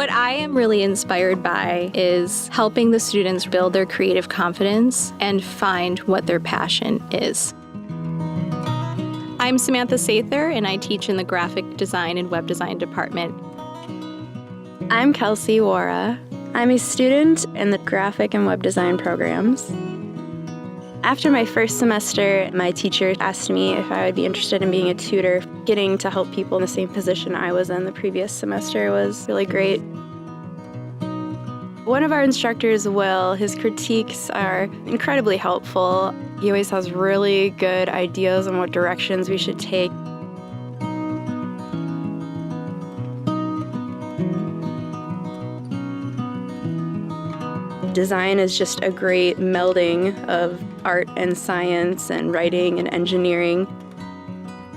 What I am really inspired by is helping the students build their creative confidence and find what their passion is. I'm Samantha Sather, and I teach in the graphic design and web design department. I'm Kelsey Waara. I'm a student in the graphic and web design programs. After my first semester, my teacher asked me if I would be interested in being a tutor. Getting to help people in the same position I was in the previous semester was really great. One of our instructors, Will, his critiques are incredibly helpful. He always has really good ideas on what directions we should take. Design is just a great melding of art and science and writing and engineering.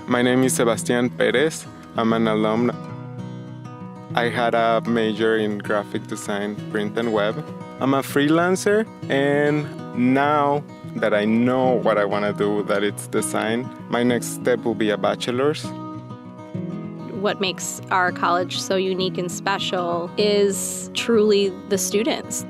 My name is Sebastian Perez. I'm an alum. I had a major in graphic design, print and web. I'm a freelancer, and now that I know what I want to do, that it's design, my next step will be a bachelor's. What makes our college so unique and special is truly the students.